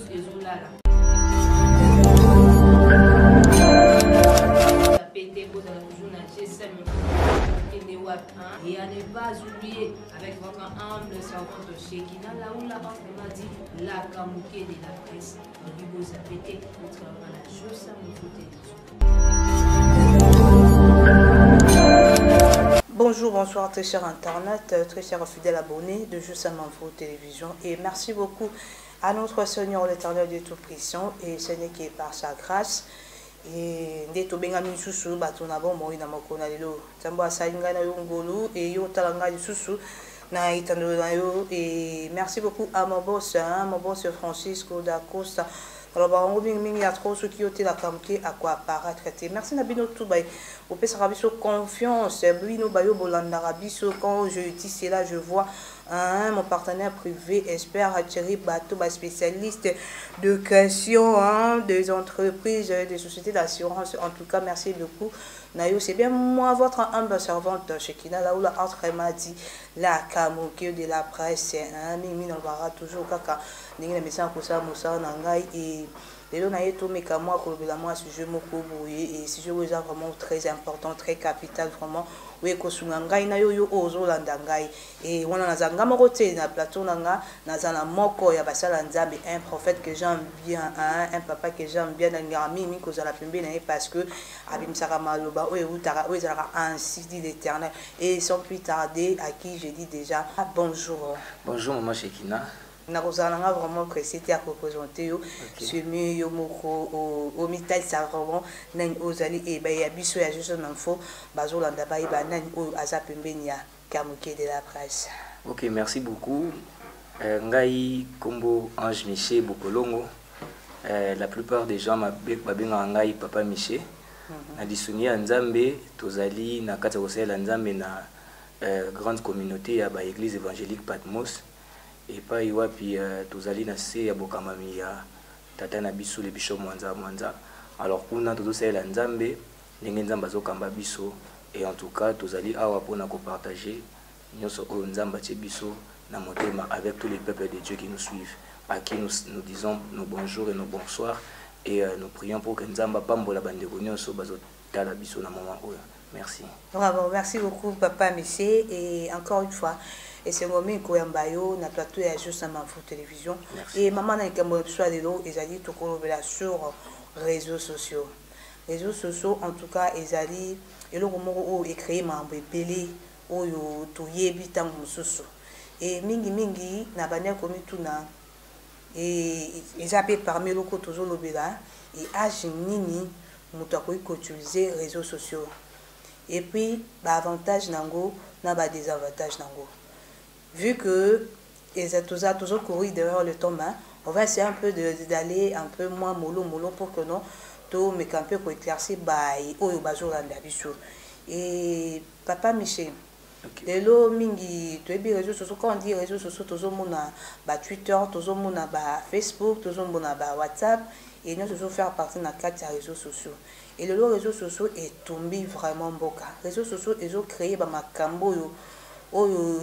ezolala pété kozala toujours na GSM et à ne pas oublier avec votre humble servante Shekina Laoula m'a dit la Kamouké de la presse vous a pété votre la Josa Télévision. Bonjour, bonsoir très chers internautes, très chers fidèles abonnés de Josa Télévision et merci beaucoup à notre Seigneur l'Éternel de Tout-Puissant et ce n'est que par sa grâce et nde tobenga misusu bato na bon moi na mokona lelo tambo asalinga na yo ngolu et yo talanga lisusu na itando na yo et merci beaucoup à mon boss Francisco da Costa. Alors bah on mingi ya trop ceux qui ont été la camqué à quoi apparaître. Merci na bino tout bay au pesa rabiso confiance bino bayo bolanda rabiso quand je dis cela je vois mon partenaire privé espère attirer bateau spécialiste de questions des entreprises des sociétés d'assurance. En tout cas merci beaucoup Nayo, c'est bien moi votre humble servante Shekina Laoula entre m'a dit la Kamouké de la presse mimi non bara toujours kaka ningi na message ko sa musa na ngai et lelo na yeto meka moi ko bela moi sujet moko boye et sujet vraiment très important très capital vraiment oui ko sunga ngai na yo ozo landa ngai et wana na zanga moko te na plateau nanga na zana moko ya basala nzambe un prophète que j'aime bien un papa que j'aime bien na ngami mi ko zala pembe na parce que abimsaka maloba oui utara oui zala ainsi dit l'Éternel et sans plus tarder à qui je dis déjà bonjour. Bonjour maman Shekina. Nakozalanga vraiment pressé à représenter yo semi yo moko au mital ça vraiment nani ozali e ba ya biso ya juste info bazolanda ba ba nani o azapembenia Kamouké de la presse. OK, merci beaucoup. Ngai Kombo Ange Miché Bokolongo. La plupart des gens m'abenga ngai Papa Miché. Na disuni ya Nzambe tozali na kata kosela Nzambe na grande communauté ya ba église évangélique Patmos. Et pas iwapi tozali na se ya bokamami ya tata na biso le biso mwanza. Alors kuna tozosela Nzambe ndenge Nzambe azokamba biso et en tout cas tozali awa pona ko partager nyonso oyo Nzambe tie biso na motema avec tous les peuples de Dieu qui nous suivent, à qui nous disons nos bonjours et nos bonsoirs et nous prions pour que Nzambe pambola bandeko nyonso bazotala biso na moment oyo. Merci. Bravo, merci beaucoup Papa Miché et encore une fois et c'est moi qui Koyambayo na plateau ya Josa Télévision et maman na kambo soit lelo ezali to kolobela sur réseaux sociaux en tout cas ezali eloko moko o écrit mambo epelé oyo to yebi tango mususu et mingi na banya komituna et ezape parmi loko tozo lobela et age nini muto akoki utiliser réseaux sociaux et puis ba avantage nango na ba désavantage nango. Vu que les atosa toujours courir derrière le temps, on va essayer un peu d'aller un peu moins mollo pour que non tout mais qu'un peu pour éclaircir bail au bazo l'andabiso et Papa Miché lelo mingi to ebi réseaux sociaux quand on dit réseaux sociaux tozo mona ba Twitter tozo mona ba Facebook tozo mona ba WhatsApp et nous toujours faire partie na quatre réseaux sociaux et le réseaux sociaux est tombé vraiment boka réseaux sociaux ils ont créé ba makambo yo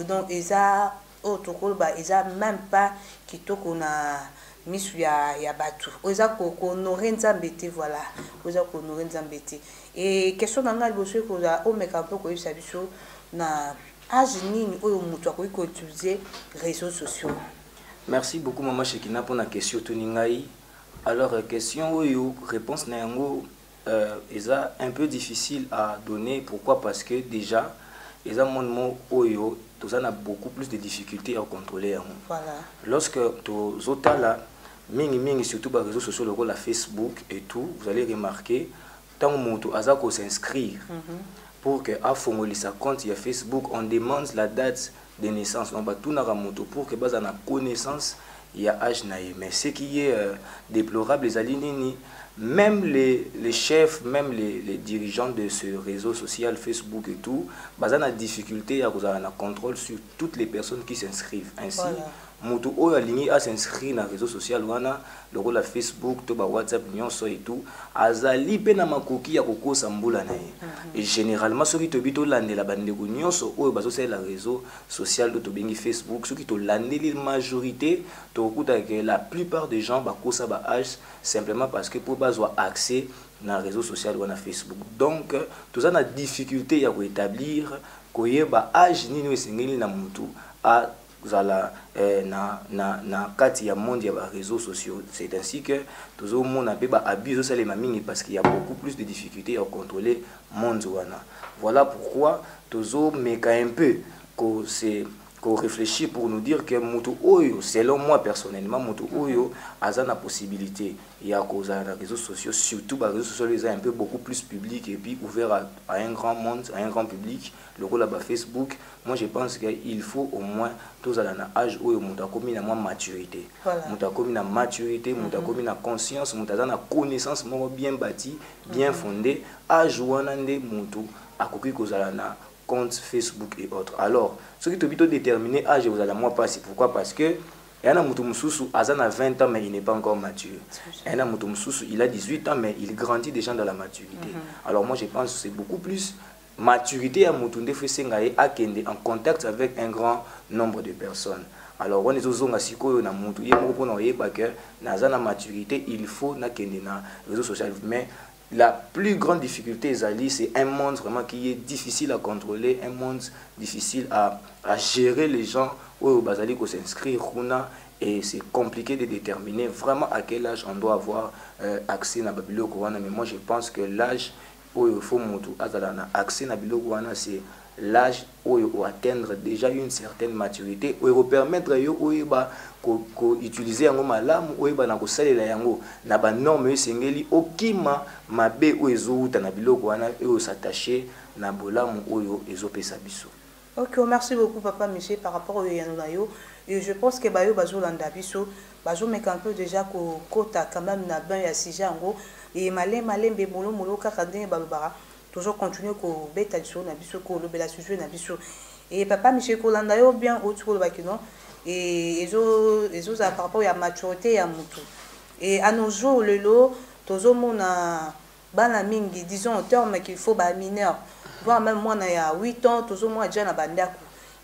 donc eza otokoloba eza même pas kitoko na misu ya batu oza ko honorer Nzambe te voilà oza ko honorer Nzambe te et question nanga liboso ko za o meka peu ko yisa biso na age nini oyo mutu akoki utiliser réseaux sociaux. Merci beaucoup maman Shekina pour la question tuningai. Alors question oyo réponse na yango eza un peu difficile à donner. Pourquoi? Parce que déjà les amendements oyo tout ça a beaucoup plus de difficultés à contrôler. Voilà. Lorsque tous autres là mingi surtout par réseaux sociaux comme la Facebook et tout, vous allez remarquer tant que azako s'inscrire pour que à formuler sa compte il y a Facebook, on demande la date de naissance. On va tout na moto pour que base na connaissance il y a âge naïe. Mais ce qui est déplorable les alignés même les chefs, même les dirigeants de ce réseau social, Facebook et tout, ils ont la difficulté à avoir un contrôle sur toutes les personnes qui s'inscrivent. Ainsi, mutu oyo alingi a s'inscrire na réseau social wana lokola Facebook to ba WhatsApp nyonso et tout azali pe na makoki ya kokosa mbula na ye. Et généralement soki to bito landela bandeko nyonso oyo bazo sala la réseau social to bengi Facebook soki to landeli majorité to kuta que la plupart des gens bakosa ba âge simplement parce que pour bazwa accès na réseau social wana Facebook. Donc tout ça na difficulté ya ko établir koyeba âge nini esengeli na mutu a zala na kati ya monde ya ba réseaux sociaux. C'est ainsi que toujours monde pe ba abuse ça les mamini parce qu'il y a beaucoup plus de difficultés à contrôler monde wana. Voilà pourquoi toujours meka un peu que c'est qu'on réfléchit pour nous dire que mutu oyo selon moi personnellement mutu oyo a la possibilité il y a cause à les réseaux sociaux surtout les réseaux sociaux les un peu beaucoup plus public et puis ouvert à un grand monde à un grand public le rôle là Facebook moi je pense qu'il faut au moins tous à l'âge où mutu a commis la maturité mutu a commis la maturité mutu a commis la conscience mutu a la connaissance bien bâtie bien fondée âge où on a des mutu a copié cause à la compte Facebook et autres. Alors, ce qui est plutôt déterminé, âge vous allez moi passer. Pourquoi? Parce que il y a un Moutoumsoussou, Azan a 20 ans, mais il n'est pas encore mature. Il y a un Moutoumsoussou, il a 18 ans, mais il grandit déjà dans la maturité. Alors, moi, je pense que c'est beaucoup plus maturité à Moutoundé Fessengaye à Kende en contact avec un grand nombre de personnes. Alors, on est aux zones à Siko, na Moutou, il y a pas que dans la maturité, il faut na Kende na réseaux sociaux. Mais la plus grande difficulté, Zali, c'est un monde vraiment qui est difficile à contrôler, un monde difficile à gérer les gens où Bazali ko s'inscrire, et c'est compliqué de déterminer vraiment à quel âge on doit avoir accès à Babylon Kouana. Mais moi je pense que l'âge où il faut accès à Babylon Kouana, c'est l'âge où il faut atteindre déjà une certaine maturité, où il faut permettre utiliser yango malamu oyeba na kosalela yango na ba norme esengeli okima mabe o ezouta na biloko wana e s'attacher na bolamu oyo ezopesa biso. OK, merci beaucoup papa Miché par rapport au yanonayo et je pense que bayo bazolanda biso bazo meka un peu déjà ko kota quand même na ben ya sija ngo et malembe bolo molo kaka ndenge balobara toujours continuer ko beta biso na biso ko lobela sujet na biso et papa Miché ko landa yo bien autour le bakino et ils ont par rapport à la maturité à mutu et à nos jours le lot tozo mona bana mingi disons en terme qu'il faut ba mineur voire même moi na ya 8 ans tozo moi déjà na bandaku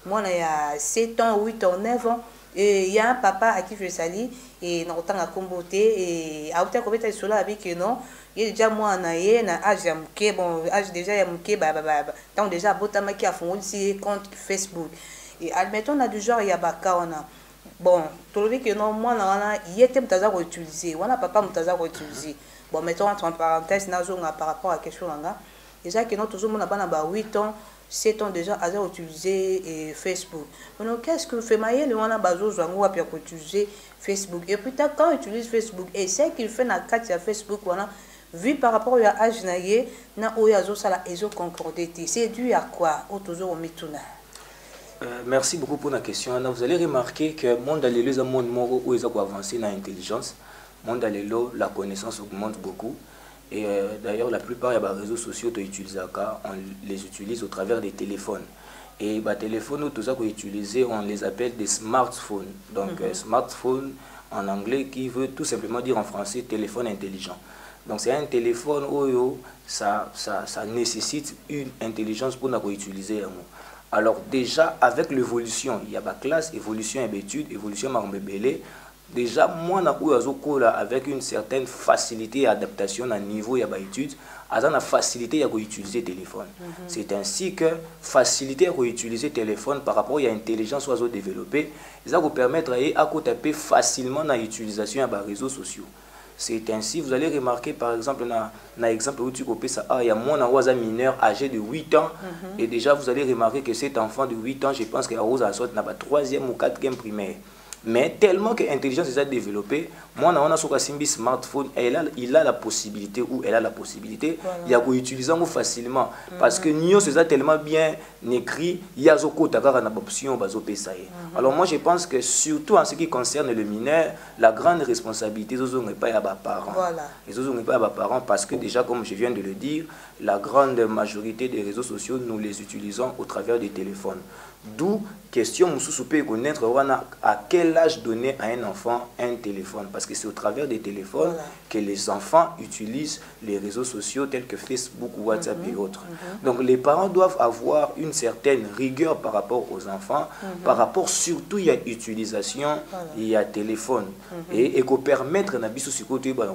moi na ya 7 ans 8 ans 9 ans et il y a un papa à qui je salue et na otanga komboté et a otanga kobeta cela avec non il est déjà moi na ye na âge ya muke bon âge déjà ya muke tant déjà botama qui a fondé si compte Facebook. Et admettons, on a du genre, il y a baka, on a. Bon, tu le dis que non, moi, il était mutaza pour utiliser. On a papa mutaza pour utiliser. Bon, mettons entre parenthèses, par rapport à quelque chose là. Déjà que non, toujours, on a 8 ans, 7 ans déjà, à utiliser Facebook. Donc, qu'est-ce que fait mailler le on a besoin de utiliser Facebook. Et puis, quand on utilise Facebook, et c'est qu'il fait dans la carte de Facebook, voilà, vu par rapport à l'âge, na oyazo sala ezo concordé. C'est dû à quoi? Au toujours au mituna. Merci beaucoup pour la question. Vous allez remarquer que le monde est un monde où il faut avancer dans l'intelligence. Le monde la connaissance augmente beaucoup. Et d'ailleurs, la plupart des réseaux sociaux on les utilise au travers des téléphones. Et les téléphones, tout ça qu'on utilise, on les appelle des smartphones. Donc, smartphone en anglais qui veut tout simplement dire en français téléphone intelligent. Donc, c'est un téléphone où ça nécessite une intelligence pour l'utiliser. Alors déjà, avec l'évolution, il y a la classe, évolution et étude, évolution marambébélé. Déjà, moi, avec une certaine facilité et adaptation à niveau, il y a l'étude, une facilité à utiliser le téléphone. C'est ainsi que facilité à utiliser le téléphone par rapport à l'intelligence oiseau développée, ça vous permettre à taper facilement dans l'utilisation des réseaux sociaux. C'est ainsi, vous allez remarquer par exemple, dans l'exemple où tu copies ça, il y a mon mineur âgé de 8 ans, et déjà vous allez remarquer que cet enfant de 8 ans, je pense qu'il a la sorte n'a pas 3e ou 4e primaire. Mais tellement que l'intelligence est développée, moi, on a sur un smartphone, il a la possibilité, ou elle a la possibilité, il y a utiliser facilement. Parce que nous, c'est tellement bien écrit, il y a une option. Alors moi, je pense que surtout en ce qui concerne le mineur, la grande responsabilité, ce n'est pas à mes parents. Ce n'est pas à mes parents parce que déjà, comme je viens de le dire, la grande majorité des réseaux sociaux, nous les utilisons au travers des téléphones. D'où question Moussou peut connaître à quel âge donner à un enfant un téléphone. Parce que c'est au travers des téléphones que les enfants utilisent les réseaux sociaux tels que Facebook, WhatsApp et autres. Donc les parents doivent avoir une certaine rigueur par rapport aux enfants, par rapport surtout il y a utilisation, il y a téléphone. Et qu'on permettre na biso sikoto ba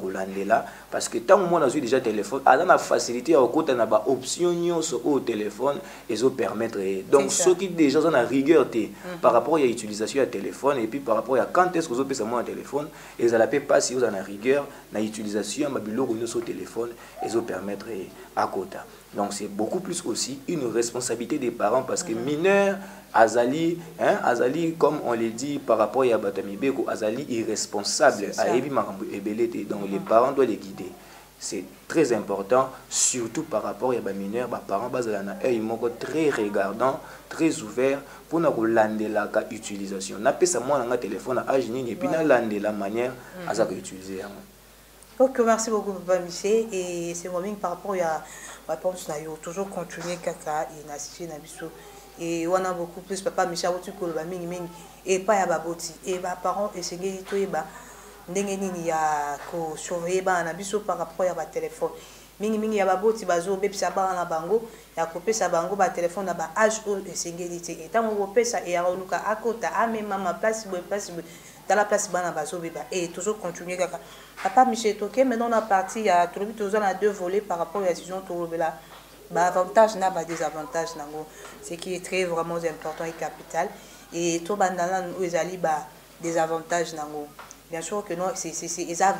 là parce que tant moi j'ai déjà téléphone, à la facilité à côté na ba option au téléphone et ça permettre donc ceux qui déjà ont la rigueur par rapport à l'utilisation du téléphone et puis par rapport à quand est-ce que vous avez un téléphone et ça ne pas si vous avez la rigueur dans l'utilisation de téléphone et ça permettre à côté. Donc c'est beaucoup plus aussi une responsabilité des parents parce que mineurs Azali, Azali, comme on le dit par rapport à Batamibeko, Azali irresponsable à Ebi Makambu Ebelete, donc les parents doivent les guider. C'est très important, surtout par rapport à les mineurs, les parents sont très regardants, très ouverts pour l'utilisation. Utilisation. N'a pas ça moi un téléphone à âge et puis la manière à ça utiliser. Ok, merci beaucoup Papa Miché et c'est moi par rapport à réponse na yo toujours continuer kaka et n'assister na biso et on a beaucoup plus Papa Miché a tu koloba mingi mingi et pas ya baboti et ba parents et sengeli to eba ndenge nini ya ko surveiller ba na biso par rapport ya ba téléphone mingi ya baboti bazo bepisa ba na bango ya kopesa bango ba téléphone na ba âge o et sengeli te et tant ko pesa et ya luka akota a même ma place dans la place bana bazo beba et toujours continuer kaka Papa Miché Toké maintenant on a parti à tout on a deux volets par rapport à la décision to là ba avantage na ba désavantage nango ce qui est très vraiment important et capital et to bandana nous ezali ba désavantage nango bien sûr que non c'est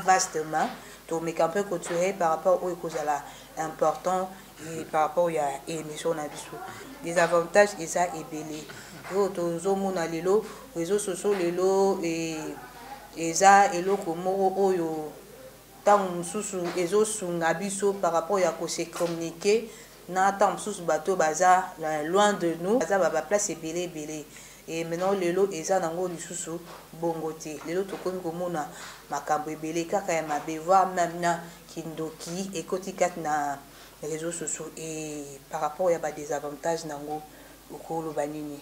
vastement to mais un peu culturel par rapport aux causes là important et par rapport à émission na biso des avantages et ça est belé to zomona lelo réseaux sociaux lelo et eza eloko moko oyo tant mususu ezosunga biso par rapport ya ko se communiquer na tant mususu bato baza loin de nous baza ba place ebele et maintenant lelo eza nango lisusu bongo te lelo tokomi komona makambo ebele kaka ya mabe voir même na kindoki ekoti kat na réseaux sociaux et par rapport ya ba désavantages nango okoloba nini.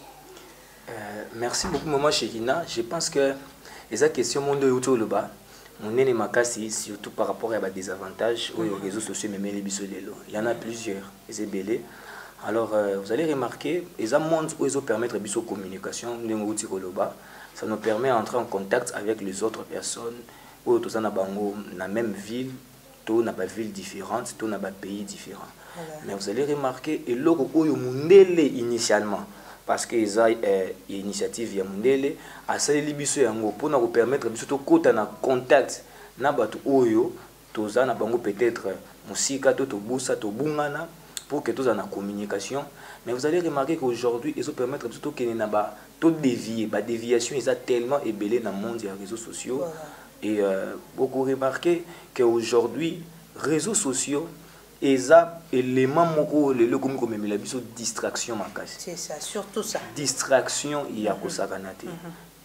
Merci beaucoup maman Chekina. Je pense que les questions monde autour le bas mon nez makasi surtout par rapport à des avantages aux réseaux sociaux mais les bisolelo il y en a plusieurs et belé alors vous allez remarquer les mondes où ils permettre biso communication ça nous permet d'entrer en contact avec les autres personnes ou tous na bango na même ville tout na pas ville différente tout na pas pays différent mais vous allez remarquer et logo oyo mundele initialement parce que ils ont une initiative ya mundele à sali biso yango pour nous permettre biso to kota na contact na batu oyo toza na bango peut-être musika to busa to bungana pour que tous en communication mais vous allez remarquer qu'aujourd'hui ils ont permettre biso to kene na ba to dévier ba déviation ils a tellement ébélé dans le monde des réseaux sociaux et beaucoup remarqué que aujourd'hui réseaux sociaux et ça élément moko le comme la biso distraction makasi c'est ça surtout ça distraction il y a ko sakanate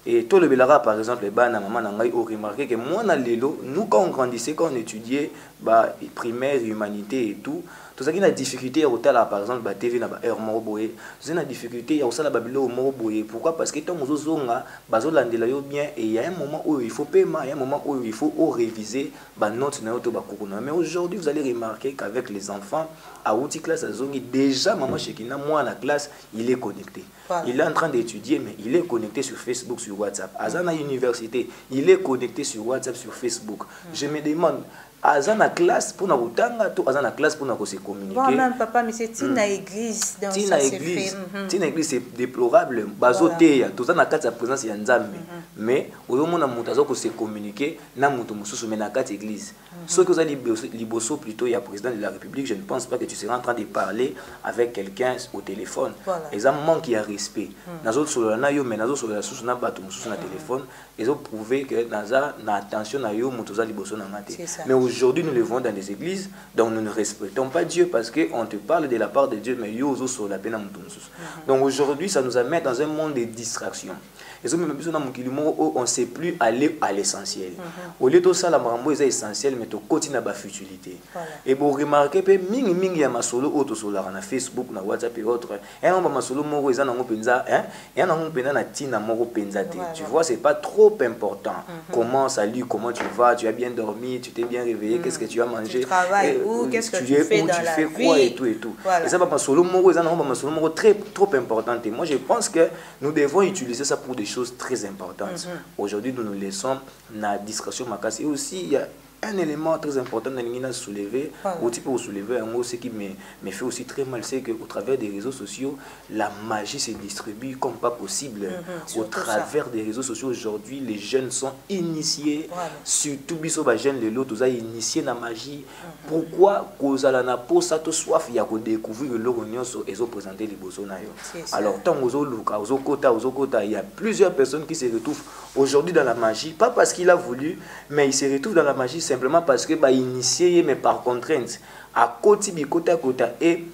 et tout le belara par exemple bana maman nangai au remarqué que moi na lelo nous quand on grandissait quand on étudiait ba primaire humanité et tout ça qui a difficulté à hôtel par exemple ba TV na ba heure moroboé c'est une difficulté à osala babilo moroboé pourquoi parce que tant mozozonga bazolandela yo bien et il y a un moment où il faut paiement il y a un moment où il faut réviser ba note na to ba kokona mais aujourd'hui vous allez remarquer qu'avec les enfants à outil classe à zongi déjà maman Chekina moi la classe il est connecté il est en train d'étudier mais il est connecté sur Facebook sur WhatsApp azana université il est connecté sur WhatsApp sur Facebook je me demande azana classe pour na utanga to azana classe pour na ko se communiquer bon même papa mais c'est tina église dans ça c'est fait tina église c'est déplorable bazoteya to za na kati ya présence ya nzambe mais oyo mona mutu azo ko se communiquer na mutu mususu mais na kati église ce que vous allez liboso plutôt il y a président de la République je ne pense pas que tu seras en train de parler avec quelqu'un au téléphone et ça manque il y a respect nazo solo na yo mais nazo solo susu na bato mususu na téléphone ils ont prouvé que naza na attention na yo mutu za liboso na ngate mais aujourd'hui nous le voyons dans les églises donc nous ne respectons pas Dieu parce que on te parle de la part de Dieu mais yo zo sur la peine mutu mususu donc aujourd'hui ça nous amène dans un monde de distraction et même biso na mokili moko on sait plus aller à l'essentiel au lieu de ça la marambo est essentiel mais to continue ba futilité et bon remarquer pe mingi ya masolo auto solar na Facebook na WhatsApp et autres et on ba masolo moko eza na penza hein et na penza na tina moko penza te tu vois c'est pas trop important comment salut comment tu vas tu as bien dormi tu t'es bien réveillé qu'est-ce que tu as mangé tu travailles où qu'est-ce que tu fais dans la vie quoi et tout et ça ba masolo moko eza na masolo moko très trop important et moi je pense que nous devons utiliser ça pour des choses très importantes. Aujourd'hui nous nous laissons la discrétion makasi et aussi il y a un élément très important dans l'ingénieur soulever au type où soulever un mot ce qui me fait aussi très mal c'est que au travers des réseaux sociaux la magie se distribue comme pas possible au travers des réseaux sociaux aujourd'hui les jeunes sont initiés surtout biso ba jeunes les lots tous initiés na magie pourquoi cause la na po ça to soif ya ko découvrir le nyonso et zo présenter les bosso na yo alors tant ozo luka ozo kota il y a plusieurs personnes qui se retrouvent aujourd'hui dans la magie pas parce qu'il a voulu mais il se retrouve dans la magie simplement parce que bah initié mais par contrainte à côté bikota et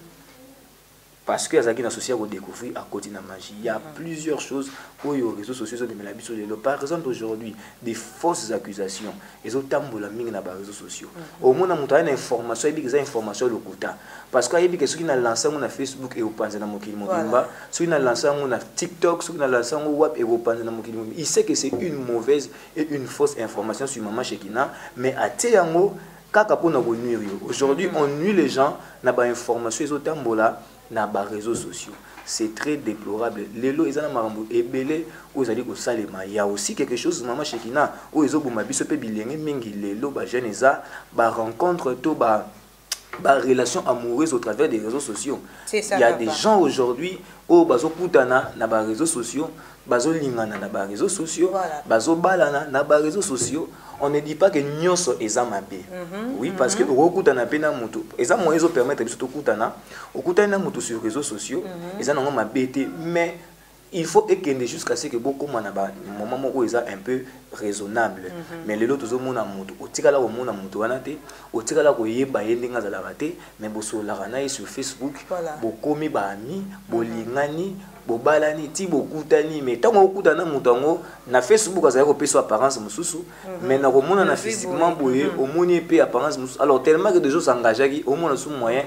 parce que azaki na social découvrir à côté na magie il y a plusieurs choses où les réseaux sociaux de melabiso lelo par exemple aujourd'hui des fausses accusations et otambola mingi na ba réseaux sociaux au moins na muta na information et bika information lokuta parce que ayebi que ceux qui na lancé na Facebook et au panza na mokili mobimba ceux qui na lancé na TikTok ceux qui na lancé na WhatsApp et au panza na mokili mobimba il sait que c'est une mauvaise et une fausse information sur maman Shekina mais à teyango kaka pona ko nuire aujourd'hui on nuit les gens na ba information et otambola na ba réseaux sociaux c'est très déplorable lelo ezana marambo ebele ozali ko salema il y a aussi quelque chose maman Shekina o ezobuma biso pe bilenge mingi lelo ba jeune eza ba rencontre to ba relation amoureuse au travers des réseaux sociaux il y a des gens aujourd'hui au bazo kutana na ba réseaux sociaux bazo lingana na ba réseaux sociaux bazo balana na ba réseaux sociaux on ne dit pas que nyonso eza mabe oui parce que okutana pe na mutu eza moyen zo permettre biso to kutana okutana na mutu sur réseaux sociaux eza nango mabe te mais il faut ékende jusqu'à ce que beaucoup na ba moment moko eza un peu raisonnable mais les autres omona mutu otikala omona mutu wana te otikala ko yeba yendinga za la raté mais boso la rana sur Facebook bokomi ba ami bolingani bobalani ti bokutani mais tant okutana mutango na Facebook azali ko peso apparence mususu mais na komona na physiquement boye omoni pe apparence mususu alors tellement que des gens s'engagent au moins sous moyen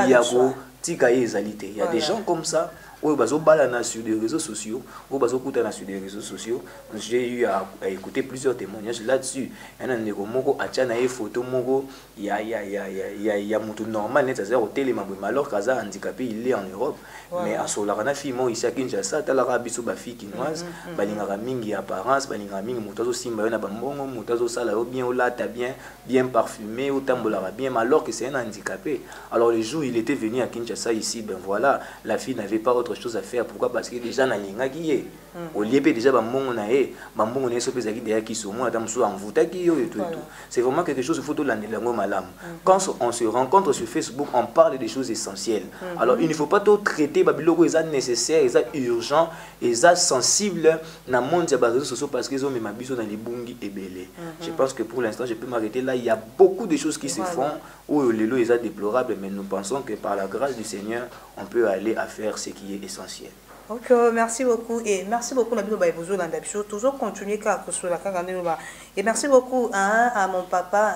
il y a ko tika ezalité il y a des gens comme ça où bazo balana sur des réseaux sociaux où bazo kutana sur des réseaux sociaux j'ai eu à écouter plusieurs témoignages là-dessus un ndeko moko achana e photo moko ya mutu normal net à au télé alors kaza handicapé il est en Europe mais à solarana fille mo ici à Kinshasa talara biso ba fille kinoise balingara mingi apparence balingara mingi mutazo simba na bambongo mutazo sala bien ou là ta bien parfumé ou tambolara bien alors que c'est un handicapé alors le jour il était venu à Kinshasa ici ben voilà la fille n'avait pas autre chose à faire pourquoi parce que déjà na linga qui est au lieu déjà bambongo na so pesa ki derrière qui so mo ata muso envuta ki yo et tout c'est vraiment quelque chose il faut to landela ngo malam quand on se rencontre sur Facebook on parle des choses essentielles alors il ne faut pas tout traiter babiloko eza nécessaire eza urgent eza sensible na monde ya ba réseaux sociaux parce que zo mema biso na libungi ebele je pense que pour l'instant je peux m'arrêter là il y a beaucoup de choses qui se font où lelo eza déplorable mais nous pensons que par la grâce du Seigneur on peut aller à faire ce qui est essentiel. Ok, merci beaucoup et merci beaucoup toujours continuer et merci beaucoup à mon papa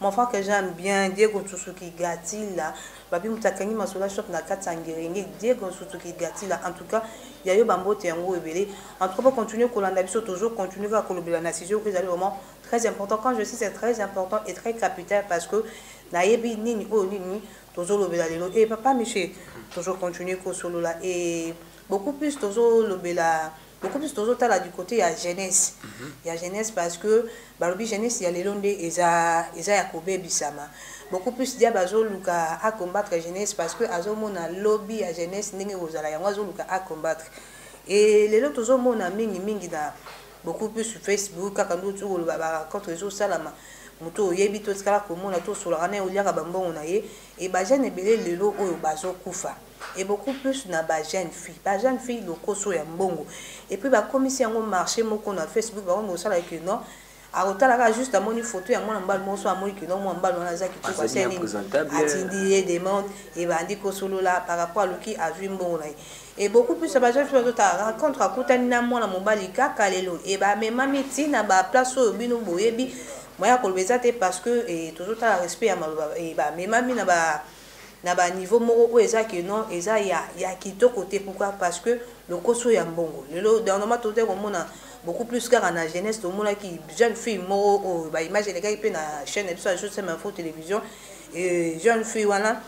mon frère que j'aime bien Diego Tsusuki Gatila babi mutakani masola shop na katangirenge Diego Tsusuki Gatila en tout cas il y a eu bambo tengo ebele en tout cas pour continuer kolanda biso toujours continuer à kolobela na cision que c'est vraiment très important quand je dis c'est très important et très capital parce que na yebi nini o nini toujours lobela lelo et papa Michel toujours continuer ko solo là et beaucoup plus toujours tala du côté à jeunesse il y a jeunesse parce que balobi jeunesse il y a les londe eza yakobe bisama beaucoup plus dia bazo luka à combattre jeunesse parce que azomona lobby à jeunesse ndenge ozala yango azoluka à combattre et les autres ozomona mingi da beaucoup plus sur Facebook kaka ndo tu lo ba contre réseau salama moto yebi to skala komona to sola na oliaka bambongo na ye et ba jeune ebele lelo oyo bazo kufa et beaucoup plus na ba jeune fille lokoso ya mbongo et puis ba commission yango marché moko na Facebook ba on sala que non akotalaka juste amoni photo ya mwana mobali moko so amoni kino mwana mobali wana aza kitoko ase nini atindi ye demande ebandi kosolola par rapport aluki azwi mbongo na ye et beaucoup plus bajeune fille bazotala rencontre akutani na mwana mobali kaka lelo ebamemami ntina baplace oyo bino boyebi moya koloba eza te parce que tozotala respect ya maloba ebamemami na baniveau moko oyo eza ke non eza ya kitoko te pourquoi parce que lokoso ya mbongo lelo dernièrement tote komona beaucoup plus car en jeunesse tout le monde qui jeune fille moko ba image les gars pe na chaîne biso ya juste info télévision et jeune fille wana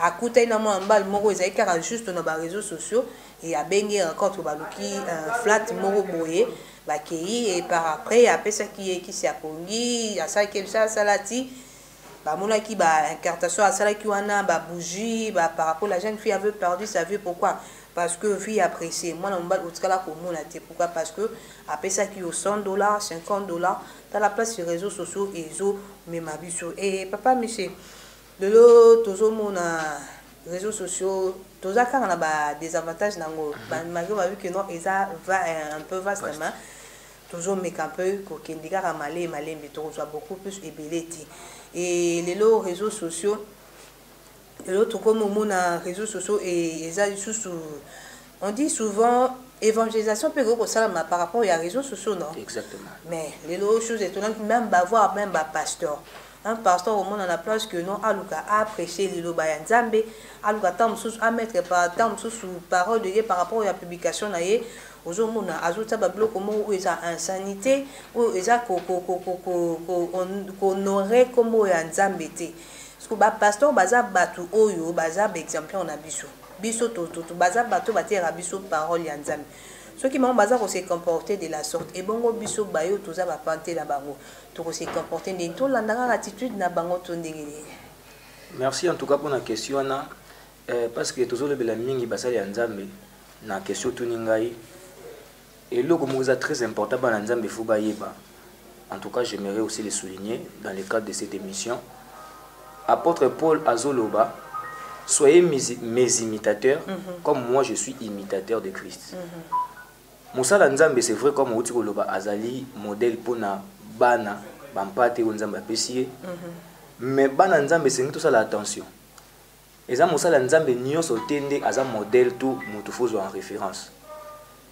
akuta ina mwana mbali moko ezali kaka juste na ba réseaux sociaux et a bengi rencontre baluki flat moko boye bakei et par après apesa qui si apongi asa ke ça salati ba mona ki ba incartation asala ki wana ba bougie ba par rapport la jeune fille avait perdu sa vie pourquoi parce que vie appréciée moi na mbali otikala ko mona te pourquoi parce que apesa ki au $100 $50 dans la place sur réseaux sociaux ezo mema biso et papa monsieur de l'autre tozo mona réseaux sociaux tozaka na ba désavantages nango malgré ba vu que non eza va un peu vastement toujours mais un peu ko kendika ramale malembe to soit beaucoup plus ebeleti et les réseaux sociaux l'autre comme au monde réseaux sociaux et eza sous on dit souvent évangélisation peut que ça par rapport aux réseaux sociaux non exactement mais les choses étonnantes même voir même pasteur un pasteur au monde en la place que non aluka a prêché les loba ya nzambe aluka tam sous à mettre par tam sous parole de Dieu par rapport à la publication na ye ozomona azuta ba bloc comme où eza insanité où eza ko honorer comme ya nzambe te parce que ba pasteur baza batu oyo baza exemplaire na biso to baza batu batera biso parole ya nzambe ceux qui m'ont baza ko se comporter de la sorte et bongo biso bayo toza ba panté na bango to se comporter de to landanga attitude na bango to ndengeli. Merci en tout cas pour la question na parce que toujours le bela mingi basali ya nzambe na question tuningai et le comme vous très important dans nzambe fuba yeba. En tout cas, j'aimerais aussi le souligner dans le cadre de cette émission. Apôtre Paul Azoloba, soyez mes imitateurs, comme moi je suis imitateur de Christ. Moussala Nzambe, c'est vrai comme Outi Koloba Azali, modèle pour na bana, bampate ou Nzambe apesiye. Mais bana Nzambe, c'est tout ça l'attention. Et ça, Moussala Nzambe, nyo sotende, aza modèle tout, moutoufozo en référence.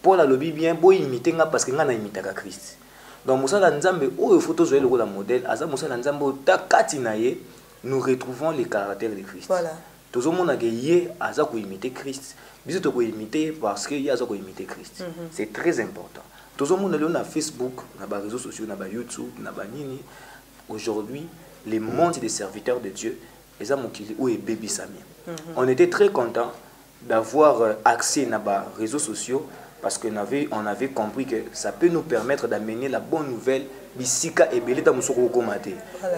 Paul a lobby bien, beau imiter parce que nga na imitaka Christ. Donc Moussala Nzambe, où il faut toujours le rôle modèle, aza Moussala Nzambe, takati na ye, nous retrouvons les caractères de Christ. Voilà. Tout le monde a dit aza ko imiter Christ. Biso to ko imiter parce que aza ko imiter Christ. C'est très important. Tout le monde a Facebook, na ba réseaux sociaux, na ba YouTube, na ba nini. Aujourd'hui, les mondes des serviteurs de Dieu, les eza mokili ou baby sami. On était très content d'avoir accès na ba réseaux sociaux parce que on avait compris que ça peut nous permettre d'amener la bonne nouvelle bisika et beleta musoko komate.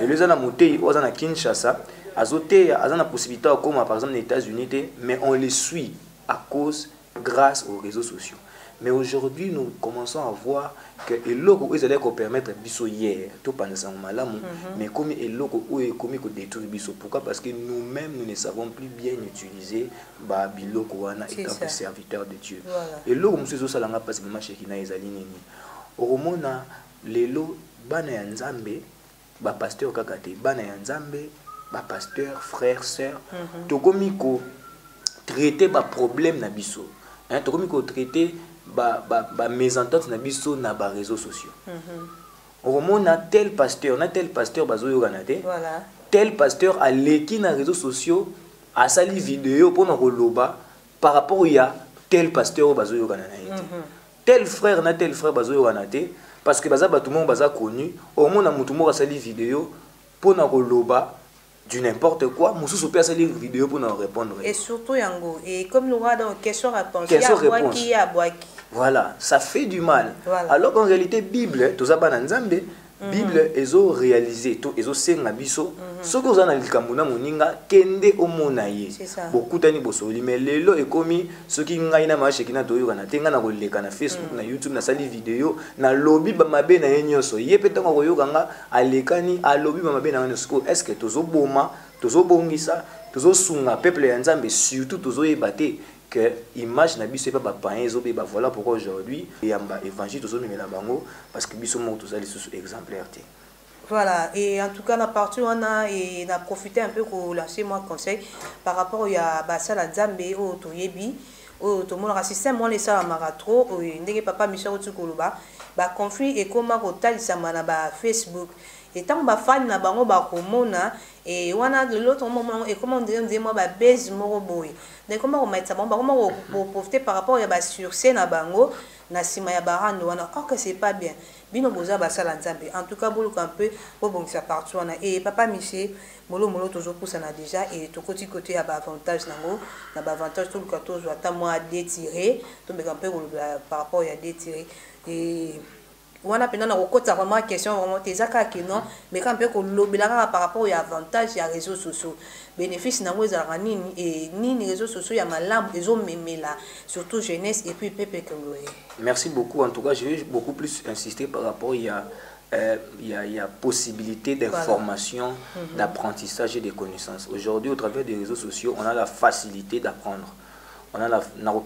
Et les ana motei ozana Kinshasa, azote azana possibilité comme par exemple les États-Unis, mais on les suit à cause grâce aux réseaux sociaux. Mais aujourd'hui nous commençons à voir que eloko ils allaient permettre biso hier tout pendant ça malamu mais comme eloko ou comme ko détruire biso pourquoi parce que nous-mêmes nous ne savons plus bien utiliser ba biloko wana étant que serviteurs de Dieu. Et eloko musuzo salanga parce que macheki na ezali nini oromona lelo bana ya nzambe ba pasteur kakate bana ya nzambe ba pasteur frères sœurs tokomi ko traiter ba problème na biso hein tokomi ko traiter ba mésentente na biso na ba réseaux sociaux. On a tel pasteur bazoyo ganate. Voilà. Tel pasteur a leki na réseaux sociaux a sali vidéo pour na koloba par rapport ya tel pasteur bazoyo ganate. Tel frère bazoyo ganate parce que baza tout le monde baza connu au monde na mutu mo sali vidéo pour na koloba du n'importe quoi, Moussou peut faire une vidéo pour nous répondre. Et surtout Yango, et comme nous avons question-réponse, voilà, ça fait du mal. Voilà. Alors qu'en réalité, Bible, tout ça, Nzambe, Bible, ils ont réalisé, ils ont senga biso. Ce que vous avez dit, moninga kende omonaye. Beaucoup tani bosoli, mais lelo est commis ce qui n'a pas marché, qui n'a pas eu tenga na koleka na Facebook, na YouTube, na sali vidéo, na lobby ba mabe na yenyoso. Yé peut-être qu'on voyait ganga alekani a lobby ba mabe na yenyoso. Est-ce que tozo boma, tozo bongisa, tozo sunga peuple ya Nzambe surtout tozo ebate que image na biso pas païen zo ba voilà pourquoi aujourd'hui et amba évangile to zo mimela bango parce que biso mo to za les sous exemplaires. Voilà, et en tout cas, la partie on a profité un peu pour lâcher moi conseil par rapport à Basala Nzambe au Toyebi, au Tomola système, on les ça à Maratro, au Ndege Papa Michel Otukoluba, bah conflit et comment au Talisama ba Facebook. Et tant que fan na bango ba komona et on a de l'autre moment et comment dire moi ba base moroboy. Donc comment on met ça bon comment on profiter par rapport à ba sur scène na bango na sima ya barando wana oh que c'est pas bien. Bino boza basala nzambe en tout cas bolo un peu pour bon ça partout wana et papa Miché molo toujours pour ça na déjà et to côté ya ba avantage nango na ba avantage tout le 14 ata moi détirer to be un peu par rapport à détirer et wana pena na kokota vraiment question vraiment tezaka que non mais quand peu ko lobelaka par rapport à avantage ya réseaux sociaux bénéfice nango ezalaka nini et nini réseaux sociaux ya malamu ezomemela surtout jeunesse et puis pepe koloye. Merci beaucoup. En tout cas, je vais beaucoup plus insister par rapport il y a possibilité d'information, d'apprentissage et de connaissances. Aujourd'hui, au travers des réseaux sociaux, on a la facilité d'apprendre. On a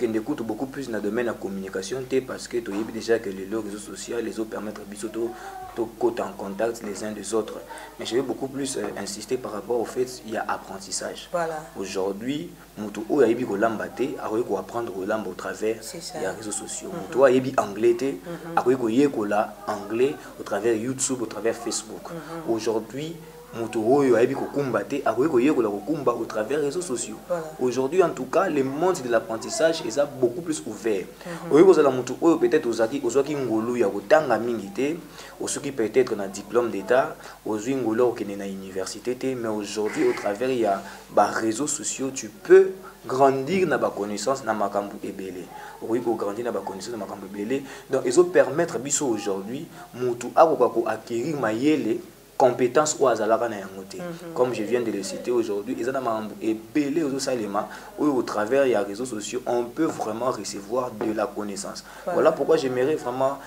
d'écoute beaucoup plus dans le domaine de la communication parce que tu as déjà que les réseaux sociaux les autres permettent de côté en contact les uns des autres. Mais je vais beaucoup plus insister par rapport au fait qu'il y a apprentissage. Voilà. Aujourd'hui, mutu oyo ayebi kolamba te akoki koapprendre kolamba au travers des réseaux sociaux. Mutu ayebi anglais te akoki koyekola anglais au travers YouTube, au travers Facebook. Aujourd'hui, mutu oyo ayebi kokumba te akoki koyekola kokumba au travers des réseaux sociaux. Aujourd'hui, en tout cas, le monde de l'apprentissage est beaucoup plus ouvert. Oyo kozala mutu oyo peut-être ozwaki ngolu ya kotanga mingi te, osoki peut-être na diplôme d'état, ozwi ngolu okende na université te, mais aujourd'hui au travers il y a ba réseaux sociaux, tu peux grandir na ba connaissance na makambu ebele. Oui, pour grandir na ba connaissance na makambu ebele. Donc ils vont permettre biso aujourd'hui mutu akoka ko acquérir mayele compétences ou azalaka na yangote. Comme je viens de le citer aujourd'hui, ils ont et belé aux salima où au travers des réseaux sociaux, on peut vraiment recevoir de la connaissance. Voilà pourquoi j'aimerais vraiment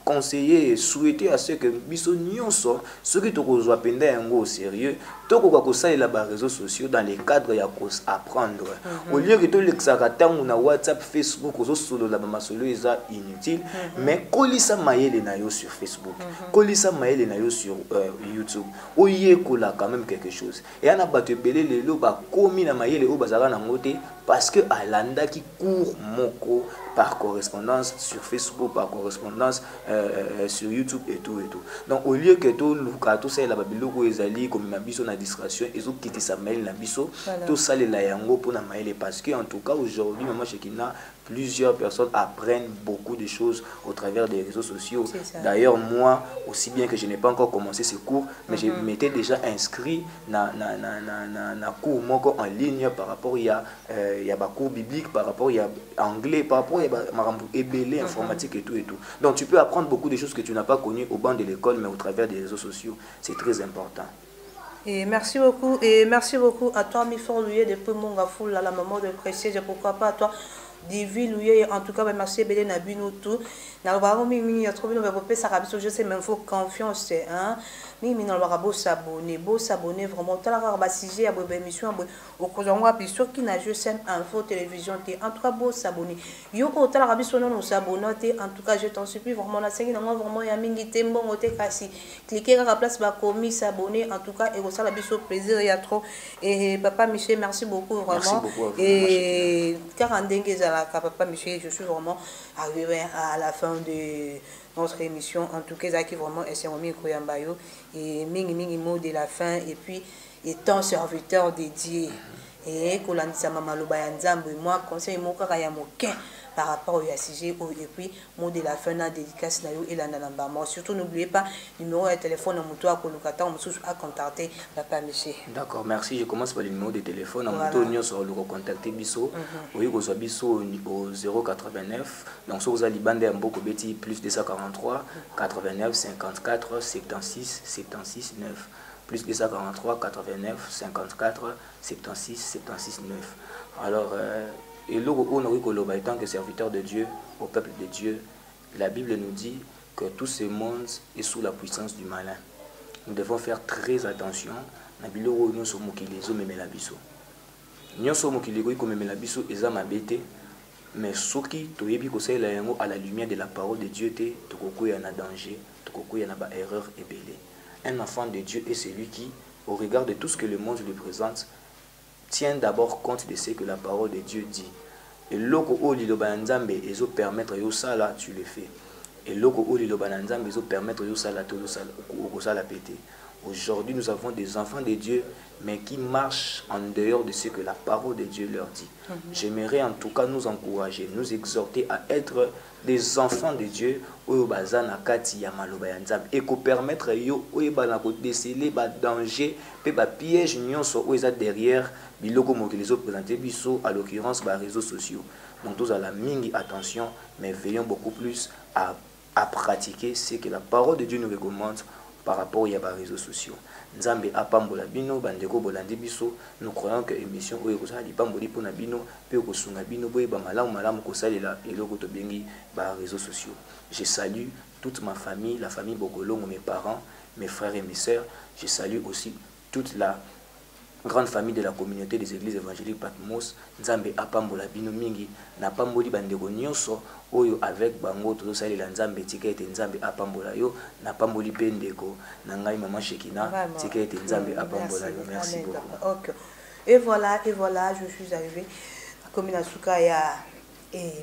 conseiller et souhaiter à ceux que bisognon sont ceux qui te rejoignent pendant un au sérieux, tout quoi que ça il a les réseaux sociaux dans les cadres ya cause apprendre. Au lieu que tout l'exaratant na WhatsApp, Facebook, aux solo la mama solo est inutile, mais kolisa maïle na yo sur Facebook, kolisa maïle na yo sur YouTube. Oye kola quand même quelque chose. Et on a battu belé les lo ba komi na maïle o bazara na ngote parce que Alanda qui court moko par correspondance sur Facebook, par correspondance sur YouTube et tout et tout. Donc au lieu que tout ça la babiloko ezali comme ma biso na distraction et tout quitter sa mail na biso tout ça les la yango pour na mail parce que en tout cas aujourd'hui maman Shekina plusieurs personnes apprennent beaucoup de choses au travers des réseaux sociaux. D'ailleurs, moi, aussi bien que je n'ai pas encore commencé ce cours, mais je m'étais déjà inscrit dans cours en ligne par rapport à cours bibliques, par rapport à anglais, par rapport à ébélé, informatique et tout et tout. Donc, tu peux apprendre beaucoup de choses que tu n'as pas connues au banc de l'école, mais au travers des réseaux sociaux. C'est très important. Et merci beaucoup à toi, Mifor Louye, depuis mon gafoul, la maman de préciser, pourquoi pas à toi. Divine en tout cas merci Bélé Nabino tout na vraiment mimi a trouvé nos repères ça rabiso je sais même faut confiance hein mimi na le beau s'abonner vraiment tout la rabasige à bonne émission au kozongwa puis ceux qui n'a juste info télévision en tout cas beau s'abonner yo ko tout la rabiso non s'abonner en tout cas je t'en supplie vraiment la série vraiment ya mingi tembo ngote kasi cliquer à la place ba commis s'abonner en tout cas et ça la biso plaisir il y a trop et papa Michel merci beaucoup vraiment merci beaucoup et 40 papa Michel je suis vraiment arrivé à la fin de notre émission en tout cas qui vraiment est un Koyambayo et mingi mot de la fin et puis étant serviteur dédié et kolandisa mama loba ya nzambe moi conseil moka ya mokin par rapport au sujet et puis mot de la fin na dédicace na yo et la namba surtout n'oubliez pas numéro de téléphone en moto à kolukata on à contacter papa Michel. D'accord, merci. Je commence par le numéro de téléphone en moto nous sur le contacter biso oui ko so biso au 089 donc so vous allez bande mboko beti plus 243 89 54 76 76 9 plus 243 89 54 76 76 9. Alors et là où on a étant que serviteur de Dieu au peuple de Dieu, la Bible nous dit que tout ce monde est sous la puissance du malin. Nous devons faire très attention. nyonso mokili ekoki komemela biso eza mabe te, mais soki toyebi kosalela yango à la lumière de la parole de Dieu te, tokokoya na danger, tokokoya na ba erreur ebele. Un enfant de Dieu est celui qui, au regard de tout ce que le monde lui présente, tient d'abord compte de ce que la parole de Dieu dit. Et loko o liloba nzambe ezo permettre yo sala, tu le fais. Et loko o liloba nzambe ezo permettre yo sala to sala ko sala pété. Aujourd'hui, nous avons des enfants de Dieu, mais qui marchent en dehors de ce que la parole de Dieu leur dit. J'aimerais en tout cas nous encourager, nous exhorter à être des enfants de Dieu, et qu'on permettre de déceler les dangers, les pièges derrière, à l'occurrence les réseaux sociaux. Donc nous avons mingi attention, mais veillons beaucoup plus à pratiquer ce que la parole de Dieu nous recommande par rapport aux réseaux sociaux. Nzambe apambola bino bandeko bolandi biso, nous croyons que émission oyo ko sala lipamboli pona bino pe ko sunga bino boye ba malamu ko salela eloko to bengi ba réseaux sociaux. Je salue toute ma famille, la famille Bokolongo, mes parents, mes frères et mes sœurs. Je salue aussi toute la grande famille de la communauté des églises évangéliques Patmos. Nzambe apambola bino mingi na pamboli bandeko nyonso oyo avec bango to salela nzambe tikete nzambe apambola yo na pamboli pendeko na ngai maman Shekina tikete nzambe apambola yo. Merci beaucoup. Okay. Et voilà, je suis arrivé à commune Asuka ya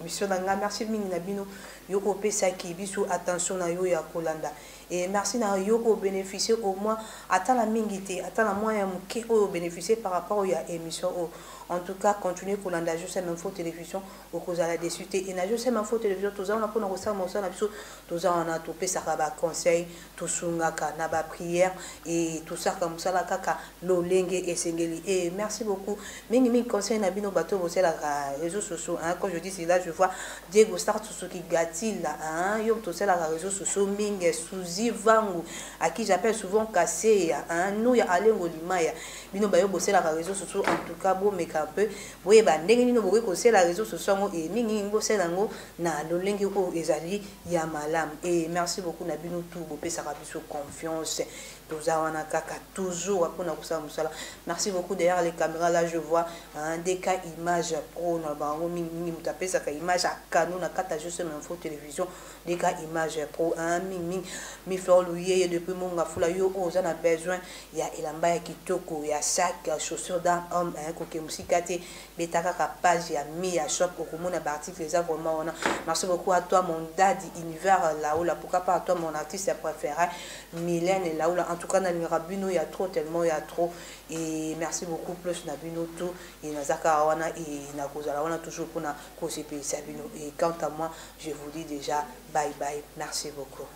mission nanga. Merci mingi na bino yoko pesa ki biso attention na yo ya kolanda. Et merci na yoko bénéficier au moins attends la mingité, attends la moyen qui au bénéficier par rapport à émission. En tout cas, continuez pour l'anda je sais même faux télévision au cause à la désuté et na je sais même faux télévision tous on a pour nous ça mon ça na biso tous on a topé ça ba conseil tout sungaka na ba prière et tout ça comme ça la kaka lo lenge et sengeli. Et merci beaucoup mingi conseil na bino bateau c'est la réseaux sociaux hein. Quand je dis c'est là je vois Diego Star tout ce qui gâtit là hein yo tout ça la réseaux sociaux mingi Suzy Vangu à qui j'appelle souvent cassé hein nous ya alengo limaya bino bayo bosser la réseaux sociaux en tout cas bon mais un peu boye ba ndenge nino boye ko c'est la réseaux sociaux et mingi ngo c'est lango na lo lenge ko ezali ya malam. Et merci beaucoup na bino tout bo pesa ka biso confiance tozawana kaka toujours apona ko sa musala. Merci beaucoup. Derrière les caméras là je vois un DK image pro na bango mingi mutapesa ka image à canon na kata juste même faux télévision DK image pro un mingi mi fleur louyer depuis mon ngafula yo oza na besoin ya elamba ya kitoko ya sac chaussures d'un homme un koke musikate betaka ka page ya mi ya shop au komona ba article les vraiment on a. Merci beaucoup à toi mon daddy univers là ou là pourquoi pas à toi mon artiste préféré Mylène là ou là en tout cas na Mirabino il y a trop tellement il y a trop. Et merci beaucoup plus na bino tout et na zaka wana et na kozala wana toujours pour na kosepe sabino. Et quant à moi je vous dis déjà bye bye. Merci beaucoup.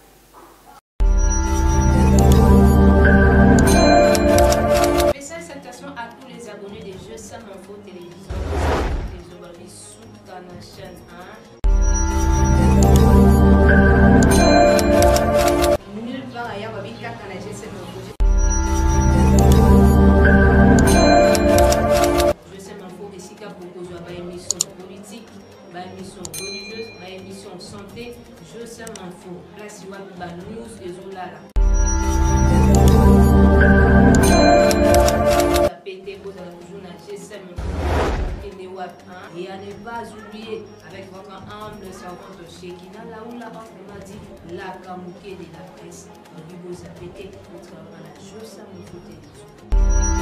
Spéciale salutation à tous les abonnés des Jeux Sam Info Télévision. Les abonnés sous ta chaîne 1. Nulle part ailleurs, on va bien quand la GSM Info. GSM Info et Sika propose une émission politique, une émission religieuse, une émission santé. GSM Info. Là, si vous avez une news et Zolala. Et à ne pas oublier avec votre humble servante Shekina, là où la banque m'a dit la Kamouké de la presse, on dit vous avez été contre la chose, ça me faut télévision.